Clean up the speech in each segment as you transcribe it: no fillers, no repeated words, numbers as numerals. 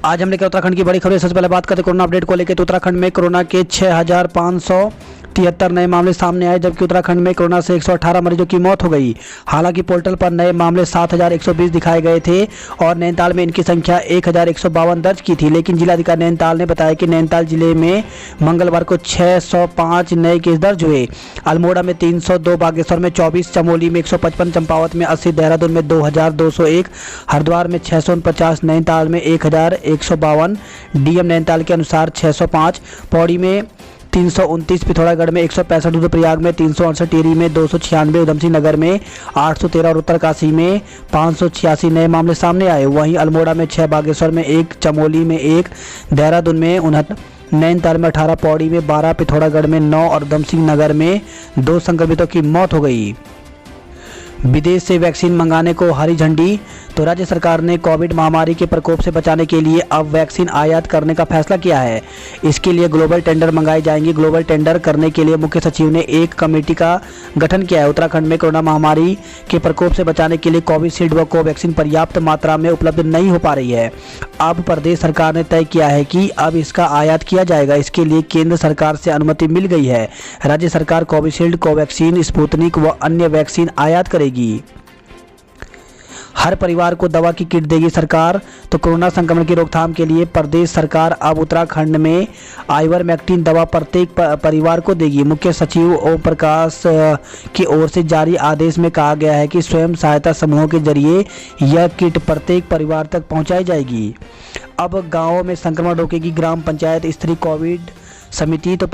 आज हम लेकर उत्तराखंड की बड़ी खबर। सबसे पहले बात करते हैं कोरोना अपडेट को लेकर। तो उत्तराखंड में कोरोना के 6,573 नए मामले सामने आए, जबकि उत्तराखंड में कोरोना से 118 मरीजों की मौत हो गई। हालांकि पोर्टल पर नए मामले 7,120 दिखाए गए थे और नैनीताल में इनकी संख्या 1,152 दर्ज की थी। लेकिन जिलाधिकारी नैनीताल ने बताया कि नैनीताल जिले में मंगलवार को 605 नए केस दर्ज हुए। अल्मोड़ा में 302, बागेश्वर में 24, चमोली में 155, चंपावत में 80, देहरादून में 2,201, हरिद्वार में 649, नैनीताल में 1,152, डीएम नैनीताल के अनुसार 605, पौड़ी में 329, पिथौरागढ़ में 165, रुद्रप्रयाग में 368, टिहरी में 296, उधमसिंह नगर में 813 और उत्तरकाशी में 586 नए मामले सामने आए। वहीं अल्मोड़ा में 6, बागेश्वर में 1, चमोली में 1, देहरादून में 69, नैनीताल में 18, पौड़ी में 12, पिथौरागढ़ में 9 और उधमसिंह नगर में 2 संक्रमितों की मौत हो गई। विदेश से वैक्सीन मंगाने को हरी झंडी। तो राज्य सरकार ने कोविड महामारी के प्रकोप से बचाने के लिए अब वैक्सीन आयात करने का फैसला किया है। इसके लिए ग्लोबल टेंडर मंगाई जाएंगी। ग्लोबल टेंडर करने के लिए मुख्य सचिव ने एक कमेटी का गठन किया है। उत्तराखंड में कोरोना महामारी के प्रकोप से बचाने के लिए कोविशील्ड व कोवैक्सीन पर्याप्त मात्रा में उपलब्ध नहीं हो पा रही है। अब प्रदेश सरकार ने तय किया है कि अब इसका आयात किया जाएगा। इसके लिए केंद्र सरकार से अनुमति मिल गई है। राज्य सरकार कोविशील्ड, कोवैक्सीन, स्पुतनिक व अन्य वैक्सीन आयात करेगी। हर परिवार को दवा की किट देगी सरकार। तो कोरोना संक्रमण की रोकथाम के लिए प्रदेश सरकार अब उत्तराखंड में आइवरमेक्टिन दवा प्रत्येक परिवार को देगी। मुख्य सचिव ओम प्रकाश की ओर से जारी आदेश में कहा गया है कि स्वयं सहायता समूहों के जरिए यह किट प्रत्येक परिवार तक पहुंचाई जाएगी। अब गाँवों में संक्रमण रोकेगी ग्राम पंचायत स्तरीय कोविड समिति। तो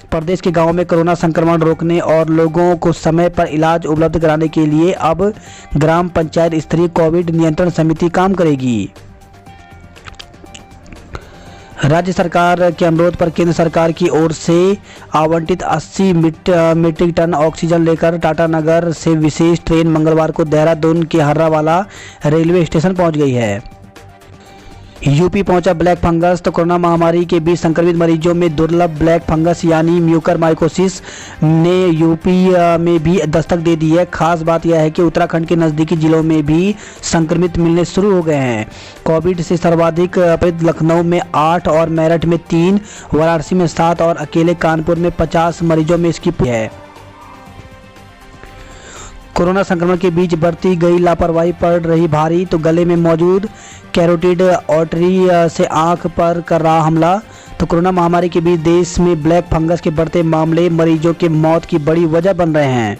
प्रदेश के गांवों में कोरोना संक्रमण रोकने और लोगों को समय पर इलाज उपलब्ध कराने के लिए अब ग्राम पंचायत स्तरीय कोविड नियंत्रण समिति काम करेगी। राज्य सरकार के अनुरोध पर केंद्र सरकार की ओर से आवंटित 80 मीट्रिक टन ऑक्सीजन लेकर टाटानगर से विशेष ट्रेन मंगलवार को देहरादून के हर्रावाला रेलवे स्टेशन पहुंच गई है। यूपी पहुंचा ब्लैक फंगस। तो कोरोना महामारी के बीच संक्रमित मरीजों में दुर्लभ ब्लैक फंगस यानी म्यूकरमाइकोसिस ने यूपी में भी दस्तक दे दी है। खास बात यह है कि उत्तराखंड के नज़दीकी जिलों में भी संक्रमित मिलने शुरू हो गए हैं। कोविड से सर्वाधिक लखनऊ में 8 और मेरठ में 3, वाराणसी में 7 और अकेले कानपुर में 50 मरीजों में इसकी पुष्टि है। कोरोना संक्रमण के बीच बढ़ती गई लापरवाही पड़ रही भारी। तो गले में मौजूद कैरोटिड आर्टरी से आंख पर कर रहा हमला। तो कोरोना महामारी के बीच देश में ब्लैक फंगस के बढ़ते मामले मरीजों के मौत की बड़ी वजह बन रहे हैं।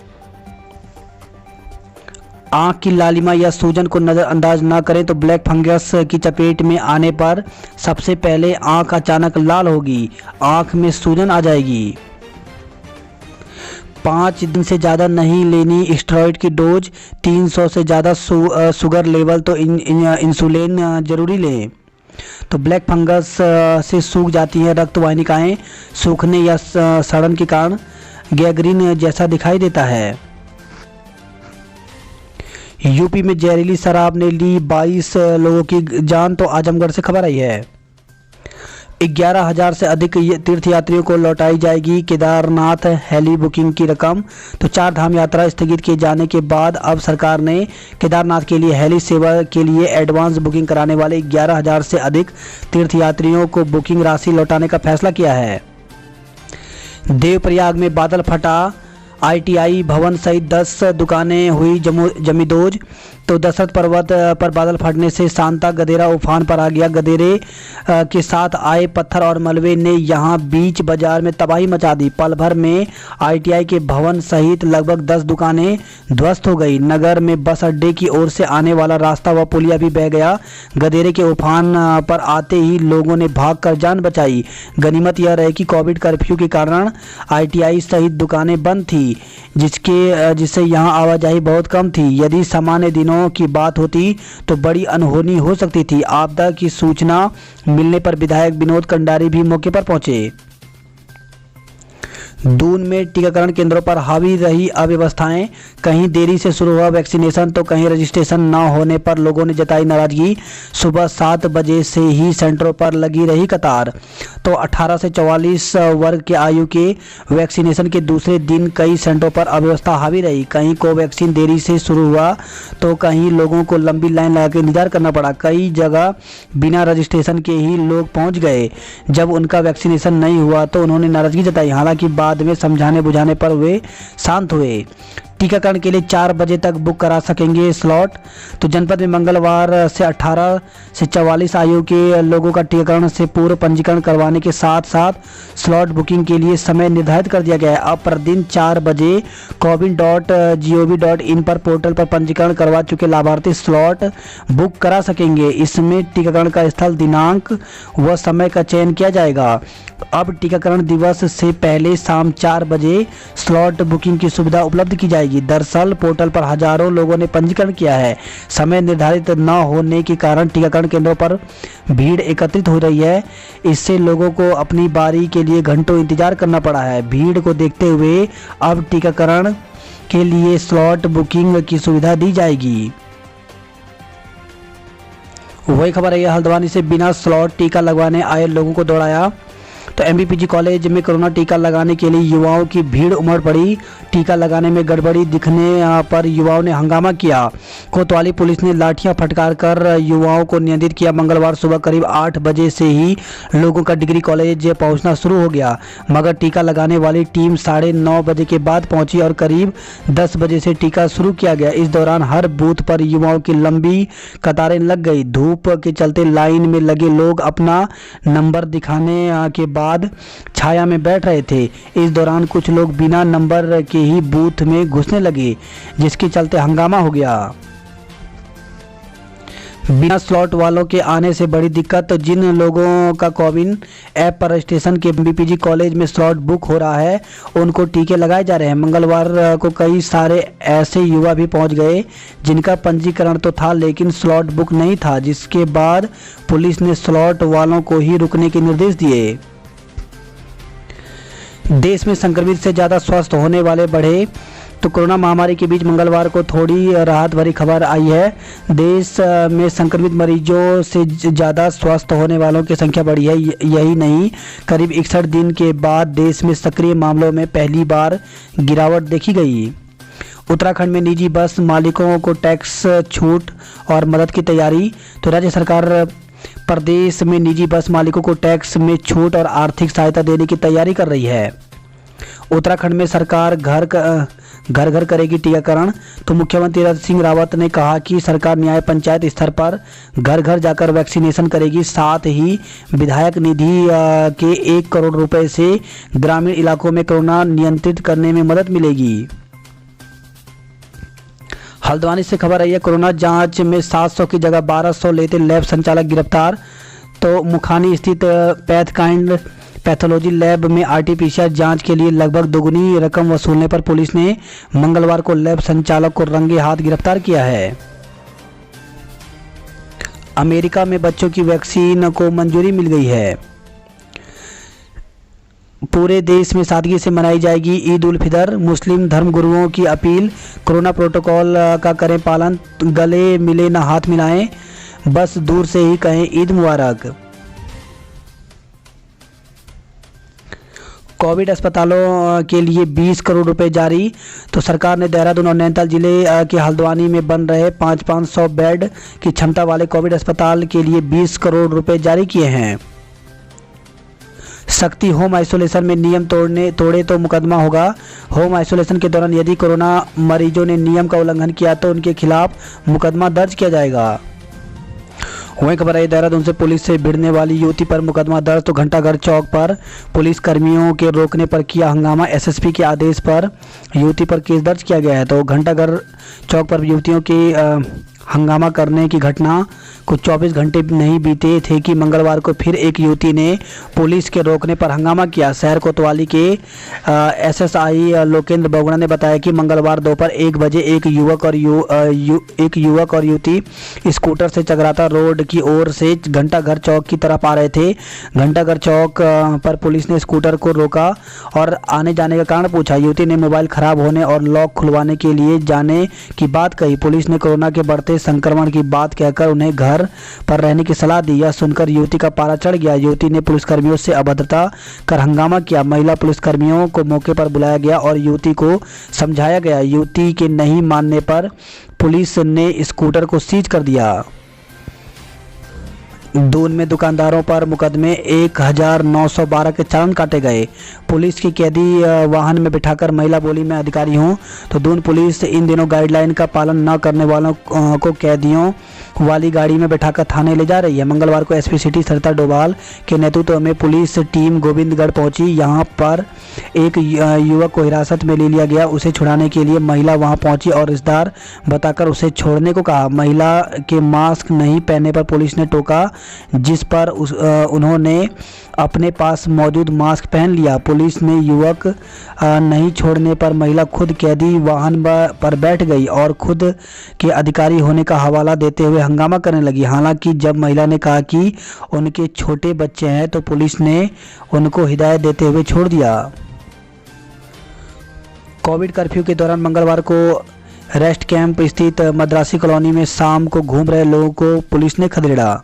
आंख की लालिमा या सूजन को नज़रअंदाज न करें। तो ब्लैक फंगस की चपेट में आने पर सबसे पहले आंख अचानक लाल होगी, आंख में सूजन आ जाएगी। 5 दिन से ज़्यादा नहीं लेनी स्टेरॉइड की डोज। 300 से ज़्यादा शुगर लेवल। तो इंसुलिन जरूरी लें। तो ब्लैक फंगस से सूख जाती हैं रक्त वाहिनिकाएं, सूखने या सड़न के कारण गैंग्रीन जैसा दिखाई देता है। यूपी में जहरीली शराब ने ली 22 लोगों की जान। तो आजमगढ़ से खबर आई है। 11,000 से अधिक तीर्थयात्रियों को लौटाई जाएगी केदारनाथ हेली बुकिंग की रकम। तो 4 धाम यात्रा स्थगित किए जाने के बाद अब सरकार ने केदारनाथ के लिए हेली सेवा के लिए एडवांस बुकिंग कराने वाले 11,000 से अधिक तीर्थयात्रियों को बुकिंग राशि लौटाने का फैसला किया है। देवप्रयाग में बादल फटा, ITI भवन सहित 10 दुकानें हुई जमींदोज। तो दशरथ पर्वत पर बादल फटने से सांता गदेरा उफान पर आ गया। गदेरे के साथ आए पत्थर और मलबे ने यहां बीच बाजार में तबाही मचा दी। पल भर में ITI के भवन सहित लगभग 10 दुकानें ध्वस्त हो गई। नगर में बस अड्डे की ओर से आने वाला रास्ता व पुलिया भी बह गया। गदेरे के उफान पर आते ही लोगों ने भागकर जान बचाई। गनीमत यह रही कि कोविड कर्फ्यू के कारण ITI सहित दुकानें बंद थी, जिससे यहां आवाजाही बहुत कम थी। यदि सामान्य दिनों की बात होती तो बड़ी अनहोनी हो सकती थी। आपदा की सूचना मिलने पर विधायक विनोद कंडारी भी मौके पर पहुंचे। दून में टीकाकरण केंद्रों पर हावी रही अव्यवस्थाएं, कहीं देरी से शुरू हुआ वैक्सीनेशन तो कहीं रजिस्ट्रेशन न होने पर लोगों ने जताई नाराजगी। सुबह 7 बजे से ही सेंटरों पर लगी रही कतार। तो 18 से 44 वर्ग के आयु के वैक्सीनेशन के दूसरे दिन कई सेंटरों पर अव्यवस्था हावी रही। कहीं कोवैक्सीन देरी से शुरू हुआ तो कहीं लोगों को लंबी लाइन लगा के इंतजार करना पड़ा। कई जगह बिना रजिस्ट्रेशन के ही लोग पहुंच गए। जब उनका वैक्सीनेशन नहीं हुआ तो उन्होंने नाराजगी जताई, हालांकि बाद में समझाने बुझाने पर वे शांत हुए। टीकाकरण के लिए 4 बजे तक बुक करा सकेंगे स्लॉट। तो जनपद में मंगलवार से 18 से 44 आयु के लोगों का टीकाकरण से पूर्व पंजीकरण करवाने के साथ साथ स्लॉट बुकिंग के लिए समय निर्धारित कर दिया गया है। अब प्रतिदिन 4 बजे cowin.gov.in पर पोर्टल पर पंजीकरण करवा चुके लाभार्थी स्लॉट बुक करा सकेंगे। इसमें टीकाकरण का स्थल, दिनांक व समय का चयन किया जाएगा। अब टीकाकरण दिवस से पहले शाम 4 बजे स्लॉट बुकिंग की सुविधा उपलब्ध की जाएगी। दरअसल पोर्टल पर हजारों लोगों ने पंजीकरण किया है। समय निर्धारित न होने के कारण टीकाकरण केंद्रों पर भीड़ एकत्रित हो रही है। इससे लोगों को अपनी बारी के लिए घंटों इंतजार करना पड़ा है। भीड़ को देखते हुए अब टीकाकरण के लिए स्लॉट बुकिंग की सुविधा दी जाएगी। वही खबर है, हल्द्वानी से बिना स्लॉट टीका लगवाने आए लोगों को दौड़ाया। तो एमबीपीजी कॉलेज में कोरोना टीका लगाने के लिए युवाओं की भीड़ उमड़ पड़ी। टीका लगाने में गड़बड़ी दिखने पर युवाओं ने हंगामा किया। कोतवाली पुलिस ने लाठियां फटकार कर युवाओं को नियंत्रित किया। मंगलवार सुबह करीब 8 बजे से ही लोगों का डिग्री कॉलेज पहुंचना शुरू हो गया, मगर टीका लगाने वाली टीम 9:30 बजे के बाद पहुंची और करीब 10 बजे से टीका शुरू किया गया। इस दौरान हर बूथ पर युवाओं की लंबी कतारें लग गई। धूप के चलते लाइन में लगे लोग अपना नंबर दिखाने के बाद छाया में बैठ रहे थे। इस दौरान कुछ लोग बिना नंबर के ही बूथ में घुसने लगे, जिसके चलते हंगामा हो गया। बिना स्लॉट वालों के आने से बड़ी दिक्कत। तो जिन लोगों का कोविन ऐप पर रजिस्ट्रेशन के एमबीपीजी कॉलेज में स्लॉट बुक हो रहा है उनको टीके लगाए जा रहे हैं। मंगलवार को कई सारे ऐसे युवा भी पहुंच गए जिनका पंजीकरण तो था लेकिन स्लॉट बुक नहीं था, जिसके बाद पुलिस ने स्लॉट वालों को ही रुकने के निर्देश दिए। देश में संक्रमित से ज़्यादा स्वस्थ होने वाले बढ़े। तो कोरोना महामारी के बीच मंगलवार को थोड़ी राहत भरी खबर आई है। देश में संक्रमित मरीजों से ज़्यादा स्वस्थ होने वालों की संख्या बढ़ी है। यही नहीं, करीब 61 दिन के बाद देश में सक्रिय मामलों में पहली बार गिरावट देखी गई। उत्तराखंड में निजी बस मालिकों को टैक्स छूट और मदद की तैयारी। तो राज्य सरकार प्रदेश में निजी बस मालिकों को टैक्स में छूट और आर्थिक सहायता देने की तैयारी कर रही है। उत्तराखंड में सरकार घर घर करेगी टीकाकरण। तो मुख्यमंत्री तीरथ सिंह रावत ने कहा कि सरकार न्याय पंचायत स्तर पर घर घर जाकर वैक्सीनेशन करेगी। साथ ही विधायक निधि के 1 करोड़ रुपए से ग्रामीण इलाकों में कोरोना नियंत्रित करने में मदद मिलेगी। हल्द्वानी से खबर आई है, कोरोना जांच में 700 की जगह 1200 लेते लैब संचालक गिरफ्तार। तो मुखानी स्थित पैथकाइंड पैथोलॉजी लैब में आरटीपीसीआर जांच के लिए लगभग दोगुनी रकम वसूलने पर पुलिस ने मंगलवार को लैब संचालक को रंगे हाथ गिरफ्तार किया है। अमेरिका में बच्चों की वैक्सीन को मंजूरी मिल गई है। पूरे देश में सादगी से मनाई जाएगी ईद उल फितर। मुस्लिम धर्मगुरुओं की अपील, कोरोना प्रोटोकॉल का करें पालन, गले मिले ना हाथ मिलाएं, बस दूर से ही कहें ईद मुबारक। कोविड अस्पतालों के लिए 20 करोड़ रुपए जारी। तो सरकार ने देहरादून और नैनीताल जिले के हल्द्वानी में बन रहे 500 बेड की क्षमता वाले कोविड अस्पताल के लिए 20 करोड़ रुपए जारी किए हैं। सख्ती, होम आइसोलेशन में नियम तोड़े तो मुकदमा होगा। होम आइसोलेशन के दौरान यदि कोरोना मरीजों ने नियम का उल्लंघन किया तो उनके खिलाफ मुकदमा दर्ज किया जाएगा। वहीं खबर आई, देहरादून से पुलिस से भिड़ने वाली युवती पर मुकदमा दर्ज। तो घंटाघर चौक पर पुलिस कर्मियों के रोकने पर किया हंगामा। एसएसपी के आदेश पर युवती पर केस दर्ज किया गया है। तो घंटाघर चौक पर युवतियों की हंगामा करने की घटना कुछ 24 घंटे नहीं बीते थे कि मंगलवार को फिर एक युवती ने पुलिस के रोकने पर हंगामा किया। शहर कोतवाली के एसएसआई लोकेंद्र बगुड़ा ने बताया कि मंगलवार दोपहर 1 बजे एक युवक और युवती स्कूटर से चकराता रोड की ओर से घंटाघर चौक की तरफ आ रहे थे। घंटाघर चौक पर पुलिस ने स्कूटर को रोका और आने जाने का कारण पूछा। युवती ने मोबाइल खराब होने और लॉक खुलवाने के लिए जाने की बात कही। पुलिस ने कोरोना के बढ़ते संक्रमण की बात कहकर उन्हें घर पर रहने की सलाह दी। यह सुनकर युवती का पारा चढ़ गया। युवती ने पुलिसकर्मियों से अभद्रता कर हंगामा किया। महिला पुलिसकर्मियों को मौके पर बुलाया गया और युवती को समझाया गया। युवती के नहीं मानने पर पुलिस ने स्कूटर को सीज कर दिया। दून में दुकानदारों पर मुकदमे 1912 के चालान काटे गए। पुलिस की कैदी वाहन में बिठाकर महिला बोली मैं अधिकारी हूं। तो दून पुलिस इन दिनों गाइडलाइन का पालन न करने वालों को कैदियों वाली गाड़ी में बिठाकर थाने ले जा रही है। मंगलवार को एसपी सिटी सरिता डोभाल के नेतृत्व में पुलिस टीम गोविंदगढ़ पहुंची। यहां पर एक युवक को हिरासत में ले लिया गया। उसे छुड़ाने के लिए महिला वहां पहुंची और रिश्तेदार बताकर उसे छोड़ने को कहा। महिला के मास्क नहीं पहनने पर पुलिस ने टोका, जिस पर उन्होंने अपने पास मौजूद मास्क पहन लिया। पुलिस ने युवक नहीं छोड़ने पर महिला खुद कैदी वाहन पर बैठ गई और खुद के अधिकारी होने का हवाला देते हुए हंगामा करने लगी। हालांकि जब महिला ने कहा कि उनके छोटे बच्चे हैं तो पुलिस ने उनको हिदायत देते हुए छोड़ दिया। कोविड कर्फ्यू के दौरान मंगलवार को रेस्ट कैंप स्थित मद्रासी कॉलोनी में शाम को घूम रहे लोगों को पुलिस ने खदेड़ा।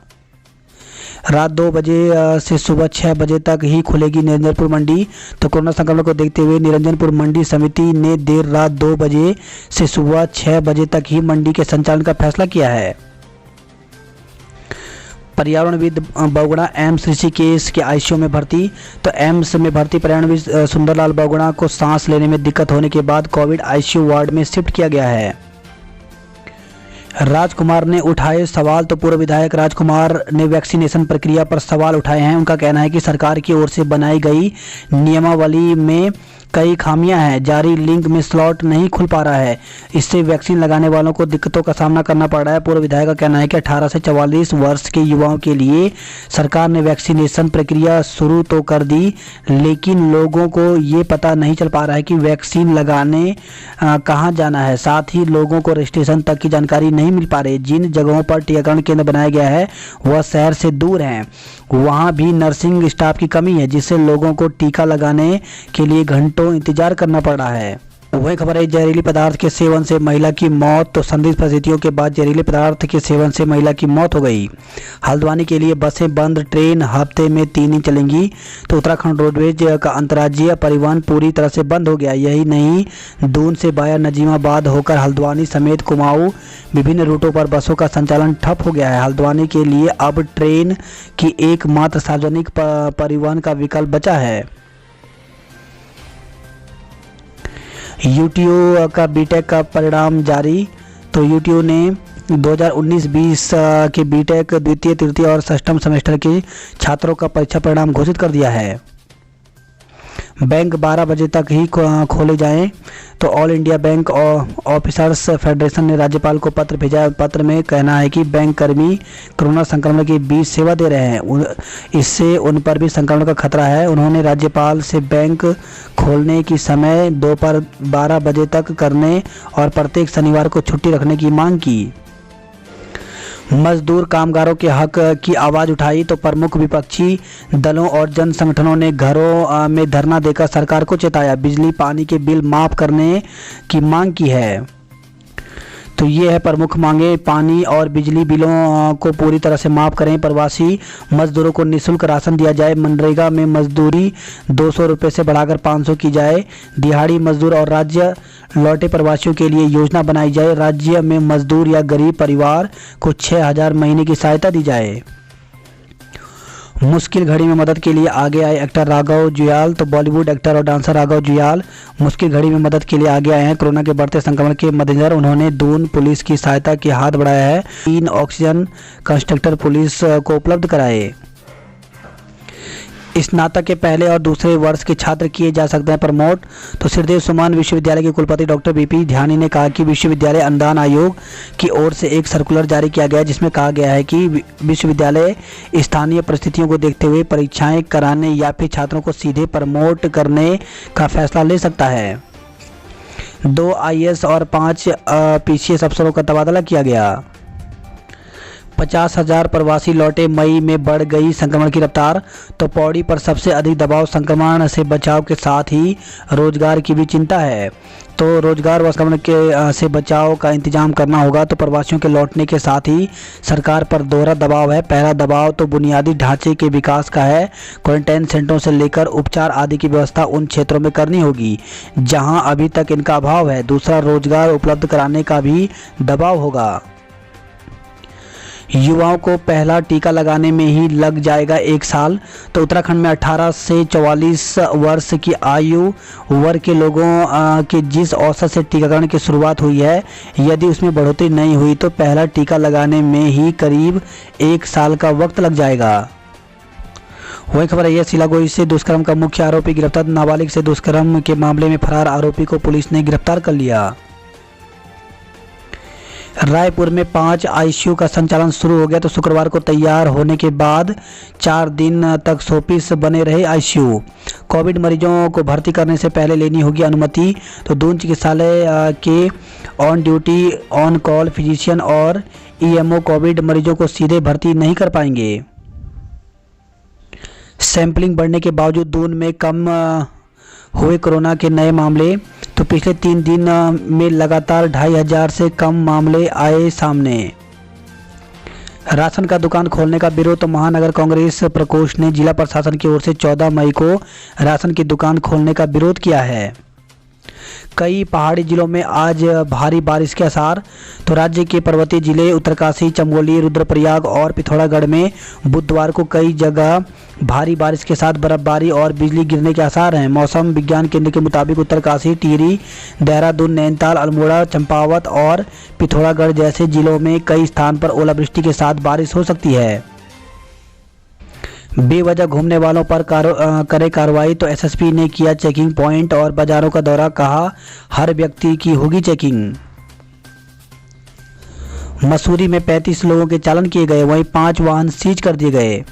रात 2 बजे से सुबह 6 बजे तक ही खुलेगी निरंजनपुर मंडी। तो कोरोना संक्रमण को देखते हुए निरंजनपुर मंडी समिति ने देर रात 2 बजे से सुबह 6 बजे तक ही मंडी के संचालन का फैसला किया है। पर्यावरणविद बगुड़ा एम्स ऋषिकेश के आईसीयू में भर्ती। तो एम्स में भर्ती पर्यावरणविद सुंदरलाल बगुड़ा को सांस लेने में दिक्कत होने के बाद कोविड आईसीयू वार्ड में शिफ्ट किया गया है। राजकुमार ने उठाए सवाल। तो पूर्व विधायक राजकुमार ने वैक्सीनेशन प्रक्रिया पर सवाल उठाए हैं। उनका कहना है कि सरकार की ओर से बनाई गई नियमावली में कई खामियां हैं। जारी लिंक में स्लॉट नहीं खुल पा रहा है। इससे वैक्सीन लगाने वालों को दिक्कतों का सामना करना पड़ रहा है। पूर्व विधायक का कहना है कि 18 से 44 वर्ष के युवाओं के लिए सरकार ने वैक्सीनेशन प्रक्रिया शुरू तो कर दी, लेकिन लोगों को ये पता नहीं चल पा रहा है कि वैक्सीन लगाने कहाँ जाना है। साथ ही लोगों को रजिस्ट्रेशन तक की जानकारी नहीं मिल पा रही। जिन जगहों पर टीकाकरण केंद्र बनाया गया है वह शहर से दूर हैं। वहाँ भी नर्सिंग स्टाफ की कमी है, जिससे लोगों को टीका लगाने के लिए घंटों इंतजार करना पड़ रहा है। वही खबर है जहरीली पदार्थ के सेवन से महिला की मौत। तो संदिग्ध परिस्थितियों के बाद जहरीले पदार्थ के सेवन से महिला की मौत हो गई। हल्द्वानी के लिए बसें बंद, ट्रेन हफ्ते में 3 ही चलेंगी। तो उत्तराखंड रोडवेज का अंतर्राज्यीय परिवहन पूरी तरह से बंद हो गया। यही नहीं, दून से बाया नजीमाबाद होकर हल्द्वानी समेत कुमाऊं विभिन्न रूटों पर बसों का संचालन ठप हो गया है। हल्द्वानी के लिए अब ट्रेन की एकमात्र सार्वजनिक परिवहन का विकल्प बचा है। यूटीयू का बीटेक का परिणाम जारी। तो यूटीयू ने 2019-20 के बीटेक द्वितीय, तृतीय और षष्ठम सेमेस्टर के छात्रों का परीक्षा परिणाम घोषित कर दिया है। बैंक 12 बजे तक ही खोले जाएं। तो all India bank officers federation ने राज्यपाल को पत्र भेजा। पत्र में कहना है कि बैंक कर्मी कोरोना संक्रमण के बीच सेवा दे रहे हैं, इससे उन पर भी संक्रमण का खतरा है। उन्होंने राज्यपाल से बैंक खोलने की समय दोपहर 12 बजे तक करने और प्रत्येक शनिवार को छुट्टी रखने की मांग की। मजदूर कामगारों के हक की आवाज़ उठाई। तो प्रमुख विपक्षी दलों और जन संगठनों ने घरों में धरना देकर सरकार को चेताया। बिजली पानी के बिल माफ़ करने की मांग की है। तो ये है प्रमुख मांगे। पानी और बिजली बिलों को पूरी तरह से माफ़ करें। प्रवासी मजदूरों को निःशुल्क राशन दिया जाए। मनरेगा में मजदूरी 200 रुपये से बढ़ाकर 500 की जाए। दिहाड़ी मजदूर और राज्य लौटे प्रवासियों के लिए योजना बनाई जाए। राज्य में मजदूर या गरीब परिवार को 6000 महीने की सहायता दी जाए। मुश्किल घड़ी में मदद के लिए आगे आए एक्टर राघव जुयाल। तो बॉलीवुड एक्टर और डांसर राघव जुयाल मुश्किल घड़ी में मदद के लिए आगे आए हैं। कोरोना के बढ़ते संक्रमण के मद्देनजर उन्होंने दून पुलिस की सहायता के हाथ बढ़ाया है। 3 ऑक्सीजन कंसंट्रेटर पुलिस को उपलब्ध कराए। स्नातक के पहले और दूसरे वर्ष के छात्र किए जा सकते हैं प्रमोट। तो श्रीदेव सुमन विश्वविद्यालय के कुलपति डॉक्टर बीपी ध्यानी ने कहा कि विश्वविद्यालय अनुदान आयोग की ओर से एक सर्कुलर जारी किया गया है जिसमें कहा गया है कि विश्वविद्यालय स्थानीय परिस्थितियों को देखते हुए परीक्षाएं कराने या फिर छात्रों को सीधे प्रमोट करने का फैसला ले सकता है। 2 IAS और 5 PCS अफसरों का तबादला किया गया। 50,000 प्रवासी लौटे, मई में बढ़ गई संक्रमण की रफ्तार। तो पौड़ी पर सबसे अधिक दबाव संक्रमण से बचाव के साथ ही रोजगार की भी चिंता है। तो रोजगार व संक्रमण के से बचाव का इंतजाम करना होगा। तो प्रवासियों के लौटने के साथ ही सरकार पर दोहरा दबाव है। पहला दबाव तो बुनियादी ढांचे के विकास का है। क्वारंटाइन सेंटरों से लेकर उपचार आदि की व्यवस्था उन क्षेत्रों में करनी होगी जहां अभी तक इनका अभाव है। दूसरा, रोजगार उपलब्ध कराने का भी दबाव होगा। युवाओं को पहला टीका लगाने में ही लग जाएगा 1 साल। तो उत्तराखंड में 18 से 44 वर्ष की आयु वर्ग के लोगों के जिस औसत से टीकाकरण की शुरुआत हुई है, यदि उसमें बढ़ोतरी नहीं हुई तो पहला टीका लगाने में ही करीब 1 साल का वक्त लग जाएगा। वही खबर है, सिलागोई से दुष्कर्म का मुख्य आरोपी गिरफ्तार। नाबालिग से दुष्कर्म के मामले में फरार आरोपी को पुलिस ने गिरफ्तार कर लिया। रायपुर में 5 ICU का संचालन शुरू हो गया। तो शुक्रवार को तैयार होने के बाद 4 दिन तक 100 पीस बने रहे ICU। कोविड मरीजों को भर्ती करने से पहले लेनी होगी अनुमति। तो दून चिकित्सालय के on duty on call physician और EMO कोविड मरीजों को सीधे भर्ती नहीं कर पाएंगे। सैंपलिंग बढ़ने के बावजूद दून में कम हुए कोरोना के नए मामले। तो पिछले 3 दिन में लगातार 2,500 से कम मामले आए सामने। राशन का दुकान खोलने का विरोध। तो महानगर कांग्रेस प्रकोष्ठ ने जिला प्रशासन की ओर से 14 मई को राशन की दुकान खोलने का विरोध किया है। कई पहाड़ी जिलों में आज भारी बारिश के आसार। तो राज्य के पर्वतीय जिले उत्तरकाशी, चमोली, रुद्रप्रयाग और पिथौरागढ़ में बुधवार को कई जगह भारी बारिश के साथ बर्फबारी और बिजली गिरने के आसार हैं। मौसम विज्ञान केंद्र के मुताबिक उत्तरकाशी, टिहरी, देहरादून, नैनीताल, अल्मोड़ा, चंपावत और पिथौरागढ़ जैसे जिलों में कई स्थान पर ओलावृष्टि के साथ बारिश हो सकती है। बेवजह घूमने वालों पर करे कार्रवाई। तो SSP ने किया चेकिंग पॉइंट और बाजारों का दौरा, कहा हर व्यक्ति की होगी चेकिंग। मसूरी में 35 लोगों के चालान किए गए, वहीं 5 वाहन सीज कर दिए गए।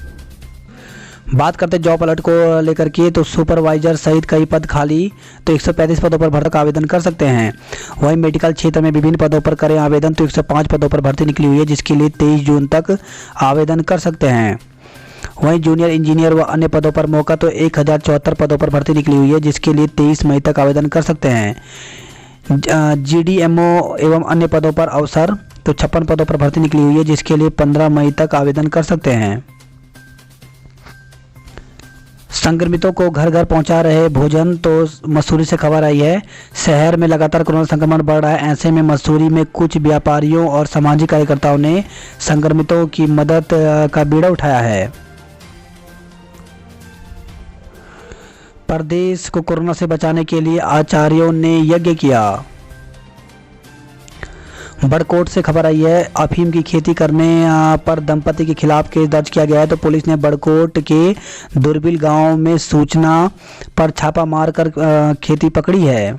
बात करते जॉब अलर्ट को लेकर के। तो सुपरवाइजर सहित कई पद खाली। तो 135 पदों पर भर्ती आवेदन कर सकते हैं। वहीं मेडिकल क्षेत्र में विभिन्न पदों पर करें आवेदन। तो 105 पदों पर भर्ती निकली हुई है जिसके लिए 23 जून तक आवेदन कर सकते हैं। वहीं जूनियर इंजीनियर व अन्य पदों पर मौका। तो 1074 पदों पर भर्ती निकली हुई है जिसके लिए 23 मई तक आवेदन कर सकते हैं। GDMO एवं अन्य पदों पर अवसर। तो 56 पदों पर भर्ती निकली हुई है जिसके लिए 15 मई तक आवेदन कर सकते हैं। संक्रमितों को घर घर पहुंचा रहे भोजन। तो मसूरी से खबर आई है, शहर में लगातार कोरोना संक्रमण बढ़ रहा है। ऐसे में मसूरी में कुछ व्यापारियों और सामाजिक कार्यकर्ताओं ने संक्रमितों की मदद का बीड़ा उठाया है। प्रदेश को कोरोना से बचाने के लिए आचार्यों ने यज्ञ किया। बड़कोट से खबर आई है, अफीम की खेती करने पर दंपति के खिलाफ केस दर्ज किया गया है। तो पुलिस ने बड़कोट के दुर्बिल गांव में सूचना पर छापा मारकर खेती पकड़ी है।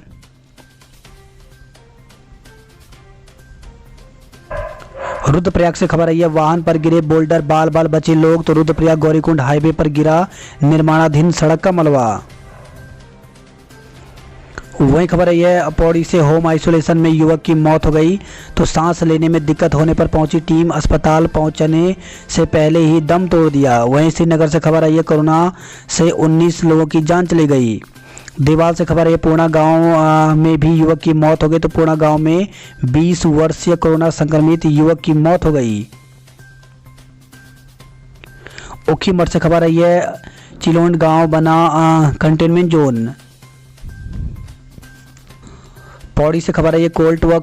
रुद्रप्रयाग से खबर आई है, वाहन पर गिरे बोल्डर, बाल बाल बचे लोग। तो रुद्रप्रयाग गौरीकुंड हाईवे पर गिरा निर्माणाधीन सड़क का मलबा। वही खबर आई है, पौड़ी से होम आइसोलेशन में युवक की मौत हो गई। तो सांस लेने में दिक्कत होने पर पहुंची टीम अस्पताल पहुंचने से पहले ही दम तोड़ दिया। वहीं श्रीनगर से खबर आई है, कोरोना से 19 लोगों की जान चली गई। देवाल से खबर है, पूर्णा गांव में भी युवक की मौत हो गई। तो पूर्णा गांव में 20 वर्षीय कोरोना संक्रमित युवक की मौत हो गई। ओखीमठ से खबर आई है, चिलोंड गांव बना कंटेनमेंट जोन। पौड़ी से खबर है, कोल्ट व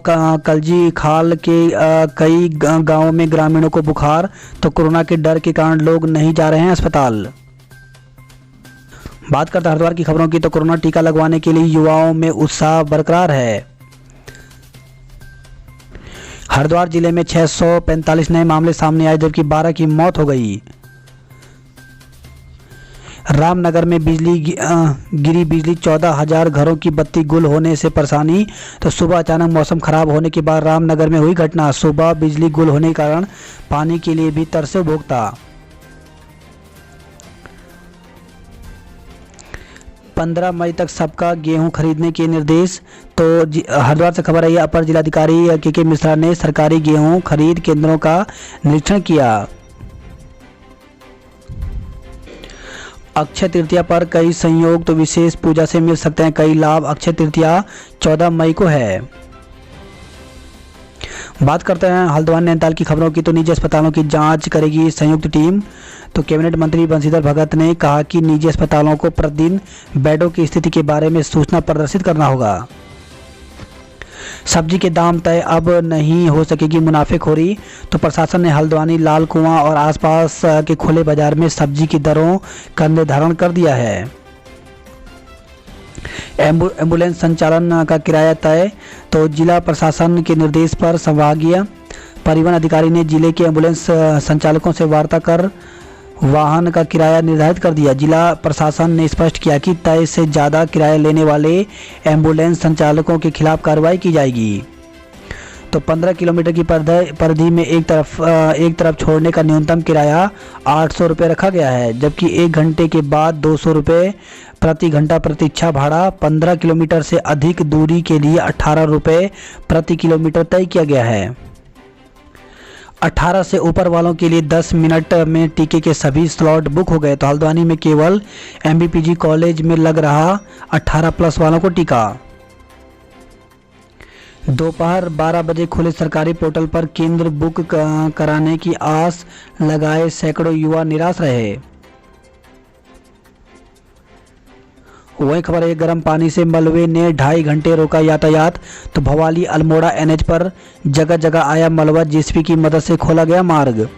कलजी खाल के कई गांवों में ग्रामीणों को बुखार। तो कोरोना के डर के कारण लोग नहीं जा रहे हैं अस्पताल। बात करते हैं हरिद्वार की खबरों की। तो कोरोना टीका लगवाने के लिए युवाओं में उत्साह बरकरार है। हरिद्वार जिले में 645 नए मामले सामने आए जबकि 12 की मौत हो गई। रामनगर में गिरी बिजली, 14,000 घरों की बत्ती गुल होने से परेशानी। तो सुबह अचानक मौसम खराब होने के बाद रामनगर में हुई घटना। सुबह बिजली गुल होने के कारण पानी के लिए भी तरसे उपभोक्ता। 15 मई तक सबका गेहूं खरीदने के निर्देश। तो हरिद्वार से खबर आई है, अपर जिलाधिकारी के मिश्रा ने सरकारी गेहूं खरीद केंद्रों का निरीक्षण किया। अक्षय तृतीया पर कई संयोग, तो विशेष पूजा से मिल सकते हैं कई लाभ। अक्षय तृतीया 14 मई को है। बात करते हैं हल्द्वानी नैनीताल की खबरों की। तो निजी अस्पतालों की जांच करेगी संयुक्त टीम। तो कैबिनेट मंत्री बंशीधर भगत ने कहा कि निजी अस्पतालों को प्रतिदिन बेडों की स्थिति के बारे में सूचना प्रदर्शित करना होगा। सब्जी के दाम तय, अब नहीं हो सकेगी मुनाफेखोरी। तो प्रशासन ने हल्द्वानी, लाल कुआं और आसपास के खुले बाजार में सब्जी की दरों का निर्धारण कर दिया है। एम्बुलेंस संचालन का किराया तय। तो जिला प्रशासन के निर्देश पर संभागीय परिवहन अधिकारी ने जिले के एम्बुलेंस संचालकों से वार्ता कर वाहन का किराया निर्धारित कर दिया। जिला प्रशासन ने स्पष्ट किया कि तय से ज़्यादा किराया लेने वाले एम्बुलेंस संचालकों के खिलाफ कार्रवाई की जाएगी। तो 15 किलोमीटर की परिधि में एक तरफ छोड़ने का न्यूनतम किराया 800 रुपये रखा गया है, जबकि 1 घंटे के बाद 200 रुपये प्रति घंटा प्रतीक्षा भाड़ा। 15 किलोमीटर से अधिक दूरी के लिए 18 रुपये प्रति किलोमीटर तय किया गया है। 18 से ऊपर वालों के लिए 10 मिनट में टीके के सभी स्लॉट बुक हो गए। तो हल्द्वानी में केवल MBPG कॉलेज में लग रहा 18 प्लस वालों को टीका। दोपहर 12 बजे खुले सरकारी पोर्टल पर केंद्र बुक कराने की आस लगाए सैकड़ों युवा निराश रहे। वही खबर है, गर्म पानी से मलबे ने 2.5 घंटे रोका यातायात। तो भवाली अल्मोड़ा NH पर जगह जगह आया मलबा, JCB की मदद से खोला गया मार्ग।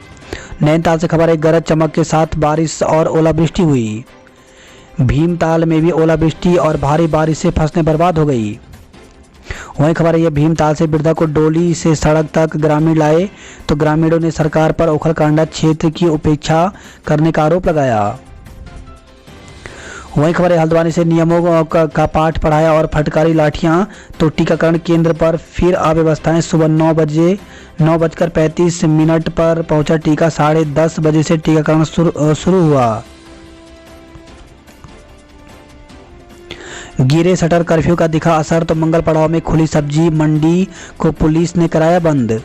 नैनीताल से खबर है, गरज चमक के साथ बारिश और ओलावृष्टि हुई। भीमताल में भी ओलावृष्टि और भारी बारिश से फसलें बर्बाद हो गई। वही खबर है, भीमताल से वृद्धा को डोली से सड़क तक ग्रामीण लाए। तो ग्रामीणों ने सरकार पर ओखलकांडा क्षेत्र की उपेक्षा करने का आरोप लगाया। वही खबर है, हल्द्वानी से नियमों का पाठ पढ़ाया और फटकारी लाठियां। तो टीकाकरण केंद्र पर फिर अव्यवस्थाएं। सुबह 9:35 पर पहुंचा टीका। 10:30 बजे से टीकाकरण शुरू हुआ। गिरे शटर, कर्फ्यू का दिखा असर। तो मंगल पड़ाव में खुली सब्जी मंडी को पुलिस ने कराया बंद।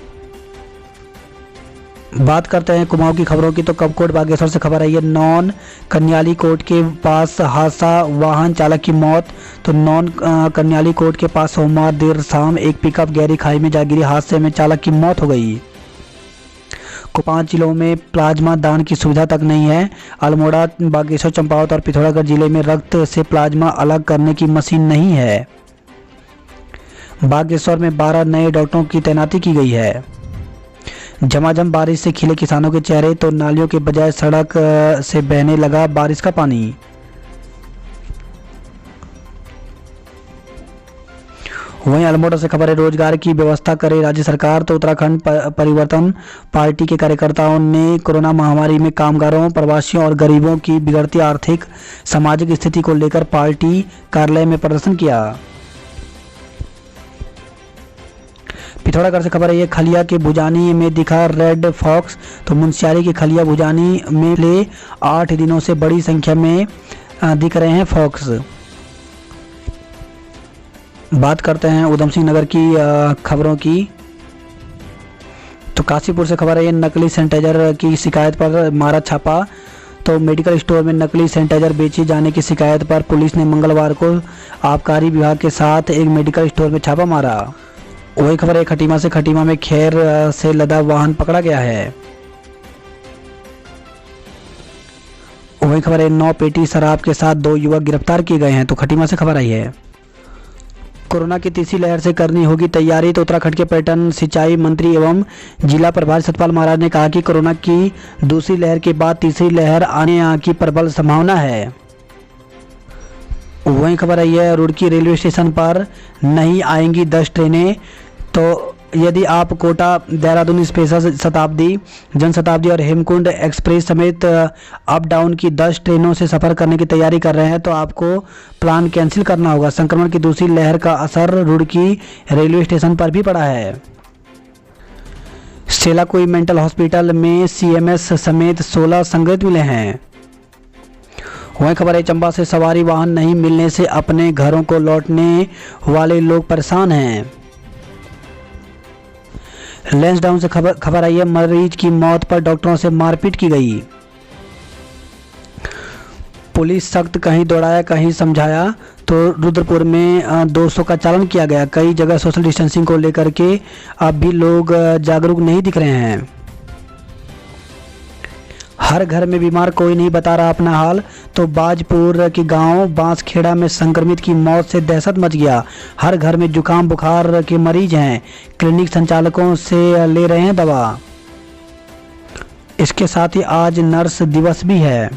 बात करते हैं कुमाऊं की खबरों की। तो कपकोट बागेश्वर से खबर आई है, नॉन कन्याली कोट के पास हादसा, वाहन चालक की मौत। तो नॉन कन्याली कोट के पास सोमवार देर शाम एक पिकअप गहरी खाई में जा गिरी। हादसे में चालक की मौत हो गई। 5 जिलों में प्लाज्मा दान की सुविधा तक नहीं है। अल्मोड़ा, बागेश्वर, चंपावत और पिथौरागढ़ जिले में रक्त से प्लाज्मा अलग करने की मशीन नहीं है। बागेश्वर में 12 नए डॉक्टरों की तैनाती की गई है। झमाझम बारिश से खिले किसानों के चेहरे। तो नालियों के बजाय सड़क से बहने लगा बारिश का पानी। वहीं अल्मोड़ा से खबर है, रोजगार की व्यवस्था करे राज्य सरकार। तो उत्तराखंड परिवर्तन पार्टी के कार्यकर्ताओं ने कोरोना महामारी में कामगारों, प्रवासियों और गरीबों की बिगड़ती आर्थिक सामाजिक स्थिति को लेकर पार्टी कार्यालय में प्रदर्शन किया। पिथौरागढ़ से खबर है, खलिया के भुजानी में दिखा रेड फॉक्स। तो मुंशियारी के खलिया भुजानी में ले 8 दिनों से बड़ी संख्या में दिख रहे हैं फॉक्स। बात करते हैं उधम सिंह नगर की खबरों की। तो काशीपुर से खबर है, नकली सैनिटाइजर की शिकायत पर मारा छापा। तो मेडिकल स्टोर में नकली सैनिटाइजर बेचे जाने की शिकायत पर पुलिस ने मंगलवार को आबकारी विभाग के साथ एक मेडिकल स्टोर में छापा मारा। वही खबर है, खटीमा से खटीमा में खैर से लदा वाहन पकड़ा गया है। वही खबर है, 9 पेटी शराब के साथ 2 युवक गिरफ्तार किए गए हैं। तो खटीमा से खबर आई है। कोरोना की तीसरी लहर से करनी होगी तैयारी। तो उत्तराखंड के पर्यटन सिंचाई मंत्री एवं जिला प्रभारी सतपाल महाराज ने कहा कि कोरोना की दूसरी लहर के बाद तीसरी लहर आने की प्रबल संभावना है। वहीं खबर आई है, रुड़की रेलवे स्टेशन पर नहीं आएंगी 10 ट्रेनें। तो यदि आप कोटा देहरादून स्पेशल शताब्दी, जनशताब्दी और हेमकुंड एक्सप्रेस समेत अप डाउन की 10 ट्रेनों से सफ़र करने की तैयारी कर रहे हैं तो आपको प्लान कैंसिल करना होगा। संक्रमण की दूसरी लहर का असर रुड़की रेलवे स्टेशन पर भी पड़ा है। सेलाकुई मेंटल हॉस्पिटल में सीएमएस समेत 16 संक्रमित मिले हैं। वहीं खबर है चंबा से सवारी वाहन नहीं मिलने से अपने घरों को लौटने वाले लोग परेशान हैं। लैंसडाउन से खबर आई है, मरीज की मौत पर डॉक्टरों से मारपीट की गई। पुलिस सख्त, कहीं दौड़ाया कहीं समझाया, तो रुद्रपुर में 200 का चालान किया गया। कई जगह सोशल डिस्टेंसिंग को लेकर के अब भी लोग जागरूक नहीं दिख रहे हैं। हर घर में बीमार कोई नहीं बता रहा अपना हाल, तो बाजपुर के गांव बांसखेड़ा में संक्रमित की मौत से दहशत मच गया। हर घर में जुकाम बुखार के मरीज हैं, क्लिनिक संचालकों से ले रहे हैं दवा। इसके साथ ही आज नर्स दिवस भी है।